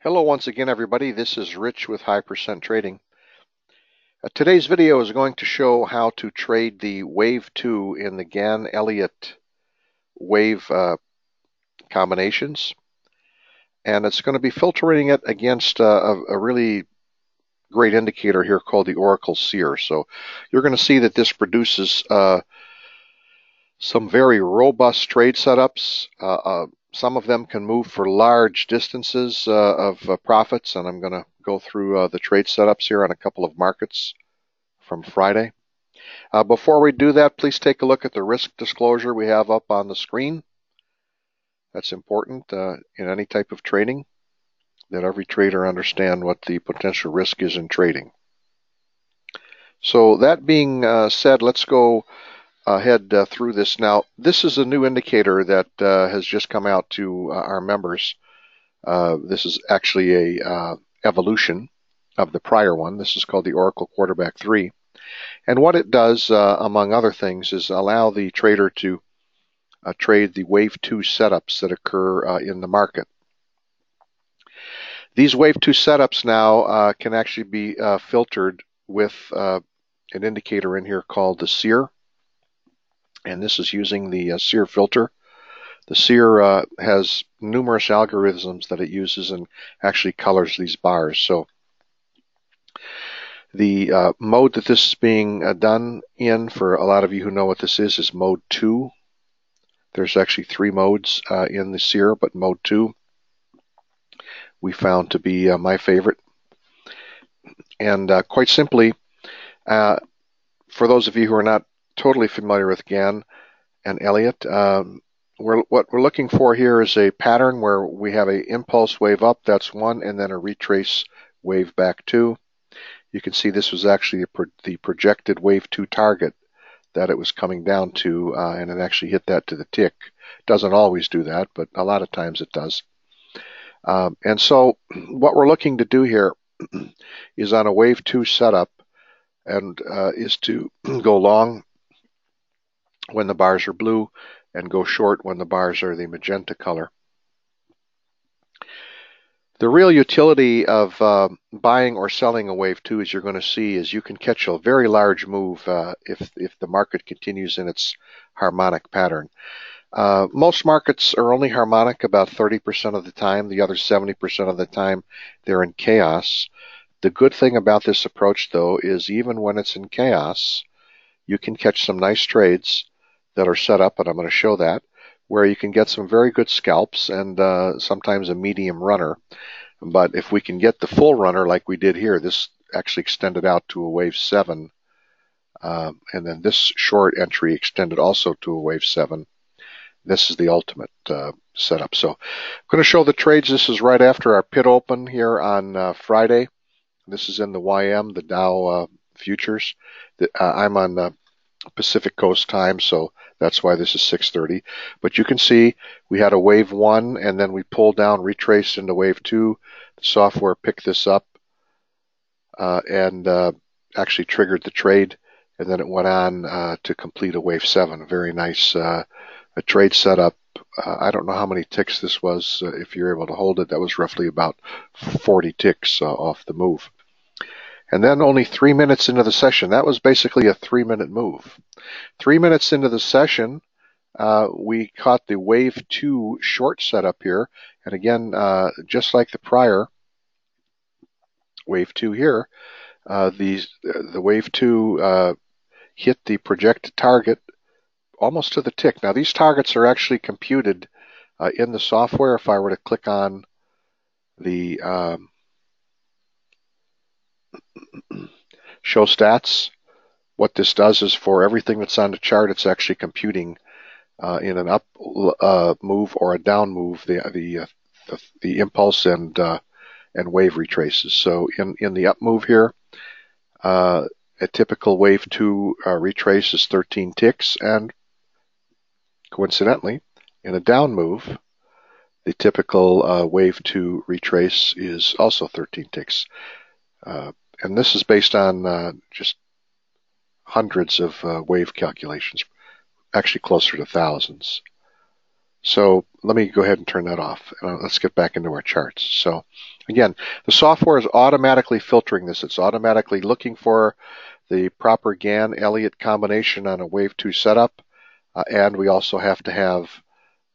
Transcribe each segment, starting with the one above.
Hello once again, everybody. This is Rich with High Percent Trading. Today's video is going to show how to trade the Wave 2 in the Gann Elliot wave combinations. And it's going to be filtering it against a really great indicator here called the Oracle Seer. So you're going to see that this produces some very robust trade setups. Some of them can move for large distances of profits, and I'm going to go through the trade setups here on a couple of markets from Friday. Before we do that, please take a look at the risk disclosure we have up on the screen. That's important in any type of trading, that every trader understand what the potential risk is in trading. So that being said, let's go ahead through this. Now, this is a new indicator that has just come out to our members. This is actually a evolution of the prior one. This is called the Oracle Quarterback 3. And what it does, among other things, is allow the trader to trade the Wave 2 setups that occur in the market. These Wave 2 setups now can actually be filtered with an indicator in here called the Seer. And this is using the Seer filter. The Seer has numerous algorithms that it uses and actually colors these bars. So the mode that this is being done in, for a lot of you who know what this is mode 2. There's actually 3 modes in the Seer, but mode 2 we found to be my favorite. And quite simply, for those of you who are not totally familiar with Gann and Elliot, what we're looking for here is a pattern where we have an impulse wave up, that's one, and then a retrace wave back 2. You can see this was actually the projected Wave 2 target that it was coming down to, and it actually hit that to the tick. Doesn't always do that, but a lot of times it does. And so what we're looking to do here is on a Wave 2 setup, and is to go long when the bars are blue and go short when the bars are the magenta color. The real utility of buying or selling a Wave 2, as you're going to see, is you can catch a very large move if the market continues in its harmonic pattern. Most markets are only harmonic about 30% of the time. The other 70% of the time, they're in chaos. The good thing about this approach, though, is even when it's in chaos, you can catch some nice trades that are set up, and I'm going to show that, where you can get some very good scalps and sometimes a medium runner. But if we can get the full runner like we did here, this actually extended out to a Wave 7, and then this short entry extended also to a Wave 7. This is the ultimate setup. So I'm going to show the trades. This is right after our pit open here on Friday. This is in the YM, the Dow futures. I'm on the Pacific Coast time, so that's why this is 6:30. But you can see we had a Wave 1, and then we pulled down, retraced into Wave 2. The software picked this up and actually triggered the trade, and then it went on to complete a Wave 7. A very nice a trade setup. I don't know how many ticks this was. If you're able to hold it, that was roughly about 40 ticks off the move. And then only 3 minutes into the session, that was basically a 3-minute move. 3 minutes into the session, we caught the Wave 2 short setup here. And again, just like the prior Wave 2 here, the Wave 2 hit the projected target almost to the tick. Now, these targets are actually computed in the software. If I were to click on the show stats, what this does is for everything that's on the chart, it's actually computing in an up move or a down move the impulse and wave retraces. So in the up move here, a typical Wave 2 retrace is 13 ticks, and coincidentally, in a down move, the typical Wave 2 retrace is also 13 ticks. And this is based on just hundreds of wave calculations, actually closer to thousands. So let me go ahead and turn that off. Let's get back into our charts. So again, the software is automatically filtering this. It's automatically looking for the proper Gann Elliot combination on a wave 2 setup. And we also have to have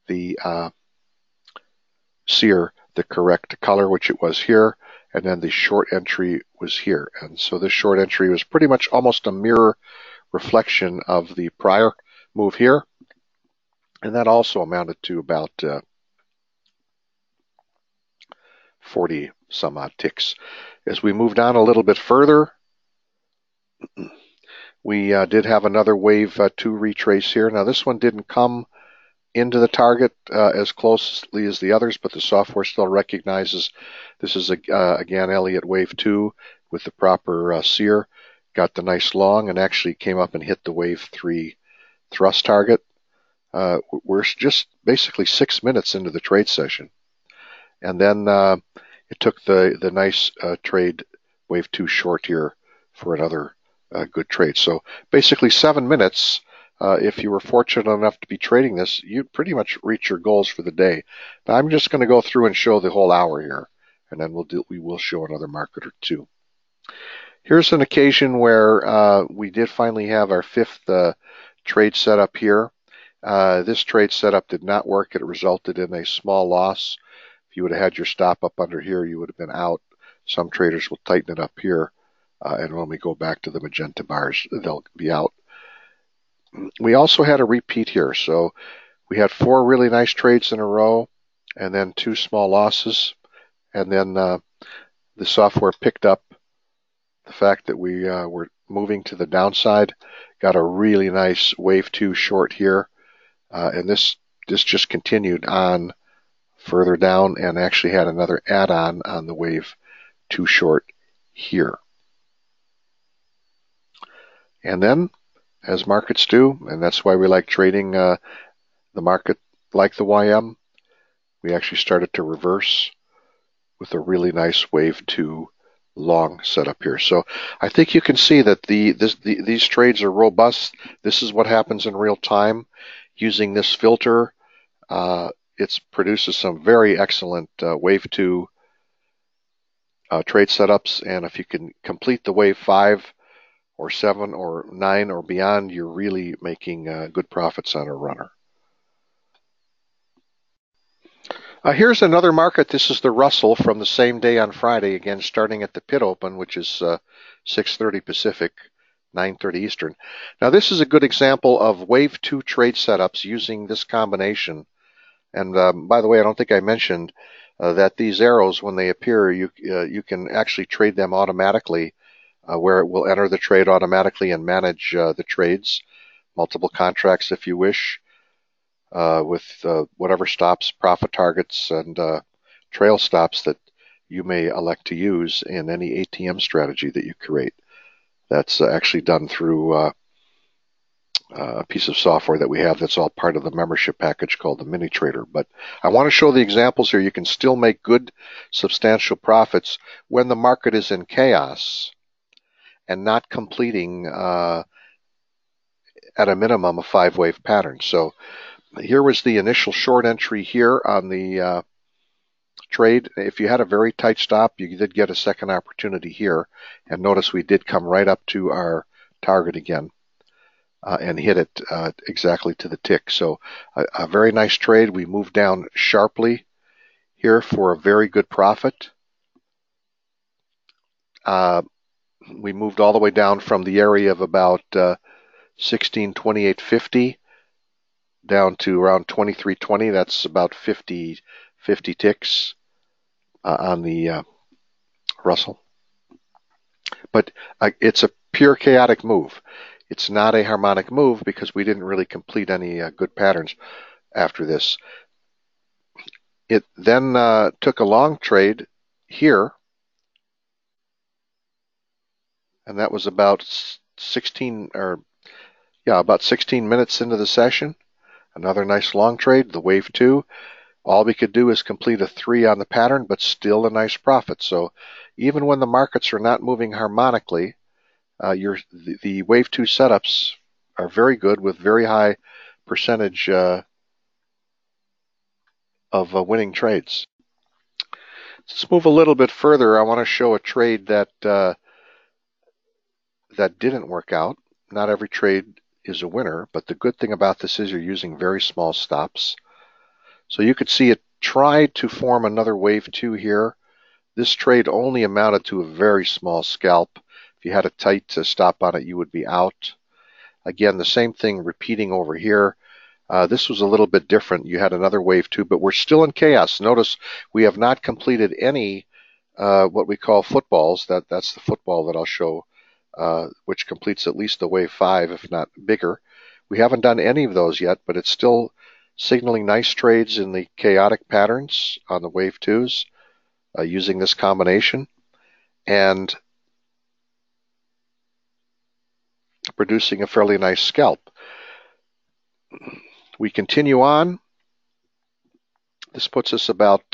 the Seer, the correct color, which it was here. And then the short entry was here. And so this short entry was pretty much almost a mirror reflection of the prior move here. And that also amounted to about 40 some odd ticks. As we moved on a little bit further, we did have another wave 2 retrace here. Now this one didn't come into the target as closely as the others, but the software still recognizes this is again Elliot wave 2 with the proper Seer. Got the nice long and actually came up and hit the wave 3 thrust target. We're just basically 6 minutes into the trade session. And then it took the nice trade wave 2 short here for another good trade. So basically 7 minutes. If you were fortunate enough to be trading this, you'd pretty much reach your goals for the day. Now I'm just going to go through and show the whole hour here, and then we will show another market or two. Here's an occasion where we did finally have our fifth trade setup here. This trade setup did not work. It resulted in a small loss. If you would have had your stop up under here, you would have been out. Some traders will tighten it up here, and when we go back to the magenta bars, they'll be out. We also had a repeat here, so we had 4 really nice trades in a row, and then 2 small losses, and then the software picked up the fact that we were moving to the downside, got a really nice wave 2 short here, and this just continued on further down and actually had another add-on on the wave 2 short here. And then, as markets do, and that's why we like trading the market like the YM, we actually started to reverse with a really nice wave 2 long setup here. So I think you can see that these trades are robust. This is what happens in real time. Using this filter, it produces some very excellent wave 2 trade setups. And if you can complete the wave 5 or 7 or 9 or beyond, you're really making good profits on a runner. Here's another market. This is the Russell from the same day on Friday, again starting at the pit open, which is 6:30 Pacific, 9:30 Eastern. Now this is a good example of wave 2 trade setups using this combination. And by the way, I don't think I mentioned that these arrows, when they appear, you can actually trade them automatically, where it will enter the trade automatically and manage the trades, multiple contracts if you wish. With whatever stops, profit targets, and trail stops that you may elect to use in any ATM strategy that you create. That's actually done through a piece of software that we have that's all part of the membership package called the Mini Trader. But I want to show the examples here. You can still make good, substantial profits when the market is in chaos and not completing at a minimum a 5-wave pattern. So here was the initial short entry here on the trade. If you had a very tight stop, you did get a second opportunity here. And notice we did come right up to our target again and hit it exactly to the tick. So a very nice trade. We moved down sharply here for a very good profit. We moved all the way down from the area of about 1628.50 down to around 2320. That's about 50 ticks on the Russell. But it's a pure chaotic move. It's not a harmonic move because we didn't really complete any good patterns after this. It then took a long trade here, and that was about 16 minutes into the session. Another nice long trade, the wave 2. All we could do is complete a 3 on the pattern, but still a nice profit. So even when the markets are not moving harmonically, the wave 2 setups are very good with very high percentage of winning trades. Let's move a little bit further. I want to show a trade that that didn't work out. Not every trade is a winner, but the good thing about this is you're using very small stops. So you could see it tried to form another wave 2 here. This trade only amounted to a very small scalp. If you had a tight stop on it, you would be out. Again, the same thing repeating over here. This was a little bit different. You had another wave 2, but we're still in chaos. Notice we have not completed any what we call footballs. That's the football that I'll show, which completes at least the wave 5, if not bigger. We haven't done any of those yet, but it's still signaling nice trades in the chaotic patterns on the wave 2s using this combination and producing a fairly nice scalp. We continue on. This puts us about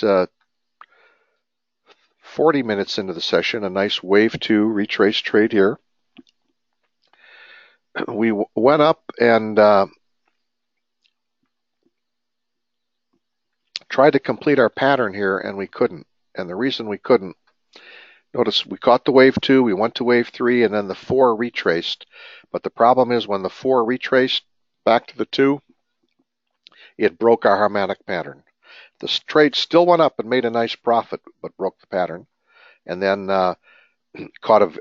40 minutes into the session, a nice wave 2 retrace trade here. We went up and tried to complete our pattern here, and we couldn't. And the reason we couldn't, notice we caught the wave 2, we went to wave 3, and then the 4 retraced. But the problem is when the 4 retraced back to the 2, it broke our harmonic pattern. The trade still went up and made a nice profit, but broke the pattern. And then caught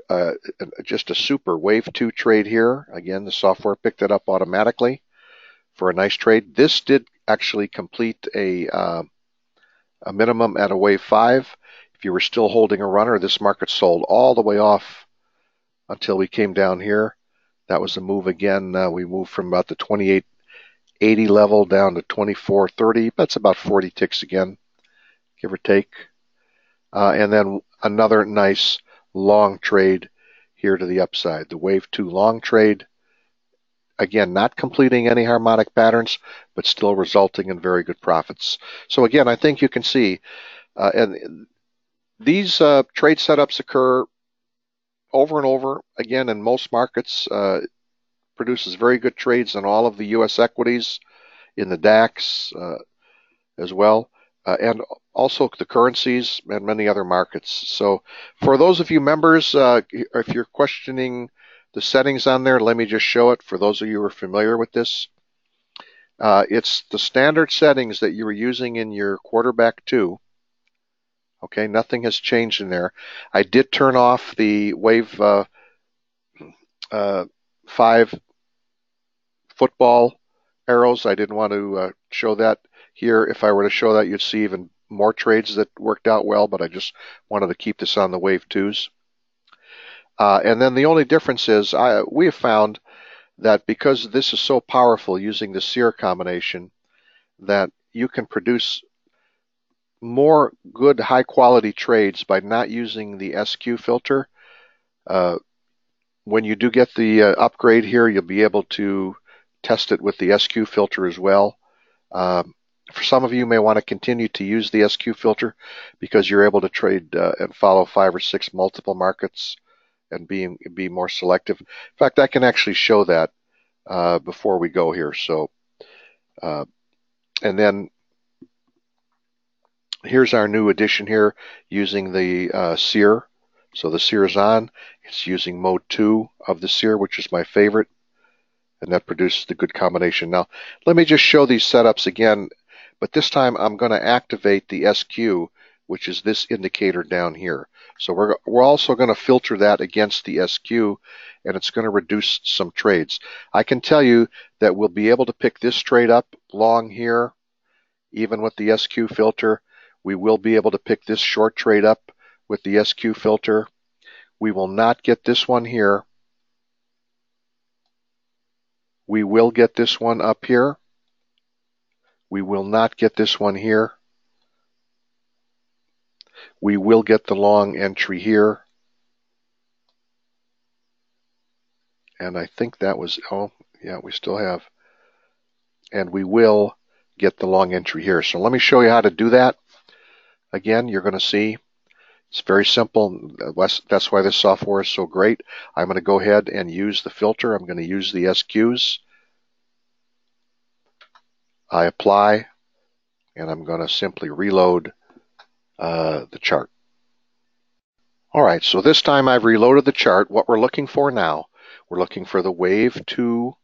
just a super wave 2 trade here. Again, the software picked it up automatically for a nice trade. This did actually complete a minimum at a wave 5. If you were still holding a runner, this market sold all the way off until we came down here. That was a move again. We moved from about the 28.80 level down to 24.30. That's about 40 ticks again, give or take. And then another nice long trade here to the upside. The wave 2 long trade, again, not completing any harmonic patterns, but still resulting in very good profits. So again, I think you can see, and these trade setups occur over and over again in most markets. Produces very good trades in all of the U.S. equities, in the DAX as well, and also the currencies and many other markets. So for those of you members, if you're questioning the settings on there, let me just show it for those of you who are familiar with this. It's the standard settings that you were using in your quarterback 2. Okay, nothing has changed in there. I did turn off the wave 5 football arrows. I didn't want to show that here. If I were to show that, you'd see even more trades that worked out well, but I just wanted to keep this on the wave 2s. And then the only difference is we have found that because this is so powerful using the Seer combination, that you can produce more good high quality trades by not using the SQ filter. When you do get the upgrade here, you'll be able to test it with the SQ filter as well. For some of you may want to continue to use the SQ filter because you're able to trade and follow 5 or 6 multiple markets and be more selective. In fact, I can actually show that before we go here. So, and then here's our new addition here using the Seer. So the Seer is on. It's using mode 2 of the Seer, which is my favorite, and that produces the good combination. Now, let me just show these setups again, but this time I'm going to activate the SQ, which is this indicator down here. So we're also going to filter that against the SQ, and it's going to reduce some trades. I can tell you that we'll be able to pick this trade up long here, even with the SQ filter. We will be able to pick this short trade up with the SQ filter. We will not get this one here. We will get this one up here. We will not get this one here. We will get the long entry here. And I think that was, oh, yeah, we still have. And we will get the long entry here. So let me show you how to do that. Again, you're going to see it's very simple. That's why this software is so great. I'm going to go ahead and use the filter. I'm going to use the SQs. I apply and I'm going to simply reload the chart. All right, so this time I've reloaded the chart. What we're looking for now, we're looking for the wave 2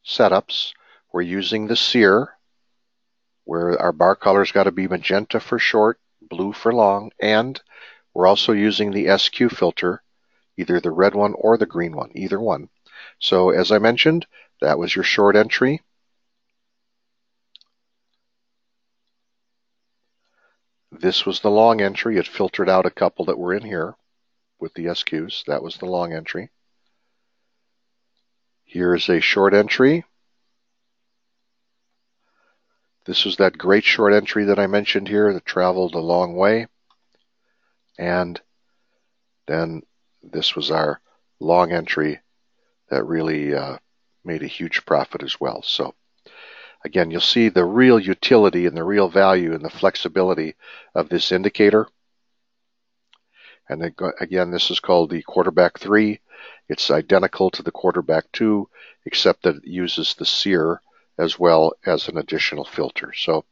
setups. We're using the Seer, where our bar color's got to be magenta for short, blue for long, and we're also using the SQ filter, either the red one or the green one, either one. So as I mentioned, that was your short entry. This was the long entry. It filtered out a couple that were in here with the SQs. That was the long entry. Here's a short entry. This was that great short entry that I mentioned here that traveled a long way. And then this was our long entry that really made a huge profit as well. So again, you'll see the real utility and the real value and the flexibility of this indicator. And again, this is called the quarterback 3. It's identical to the quarterback 2, except that it uses the Seer as well as an additional filter. So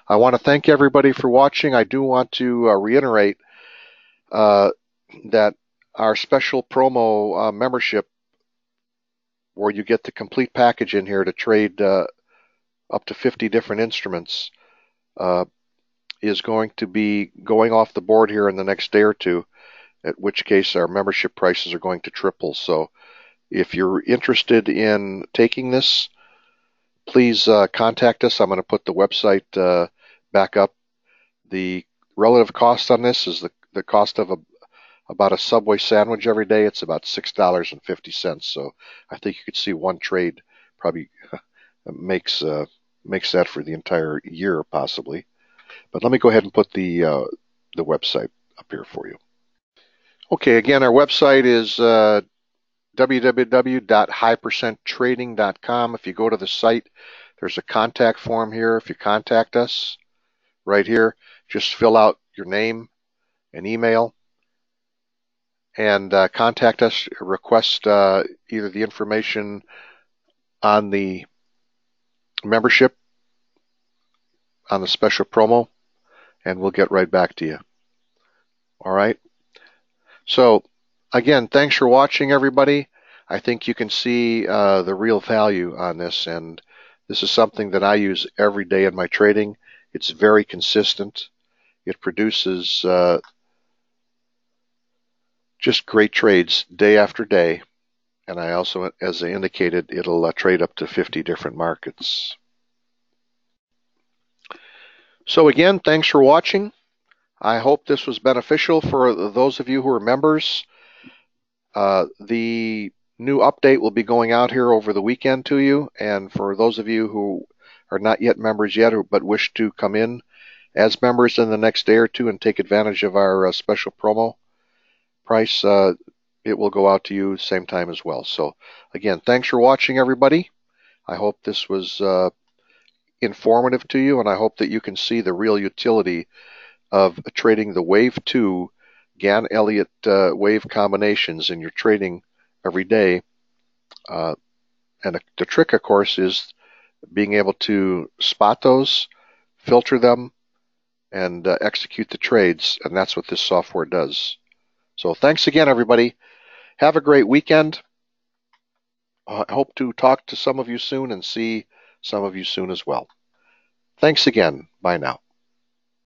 I want to thank everybody for watching. I do want to reiterate that our special promo membership, where you get the complete package in here to trade up to 50 different instruments, is going to be going off the board here in the next day or two, at which case our membership prices are going to triple. So if you're interested in taking this, please contact us. I'm going to put the website back up. The relative cost on this is the cost of about a Subway sandwich every day. It's about $6.50. So I think you could see one trade probably makes that for the entire year possibly. But let me go ahead and put the website up here for you. Okay, again, our website is www.highpercenttrading.com. If you go to the site, there's a contact form here. If you contact us right here, just fill out your name and email and contact us, request either the information on the membership, on the special promo, and we'll get right back to you. All right. So again, thanks for watching, everybody. I think you can see the real value on this, and this is something that I use every day in my trading. It's very consistent. It produces just great trades day after day. And I also, as I indicated, it'll trade up to 50 different markets. So again, thanks for watching. I hope this was beneficial for those of you who are members. The new update will be going out here over the weekend to you. And for those of you who are not yet members yet, but wish to come in as members in the next day or two and take advantage of our special promo price, it will go out to you same time as well. So again, thanks for watching, everybody. I hope this was informative to you, and I hope that you can see the real utility of trading the Wave 2 Gann Elliot wave combinations in your trading every day. And the trick, of course, is being able to spot those, filter them, and execute the trades. And that's what this software does. So thanks again, everybody. Have a great weekend. I hope to talk to some of you soon and see some of you soon as well. Thanks again. Bye now.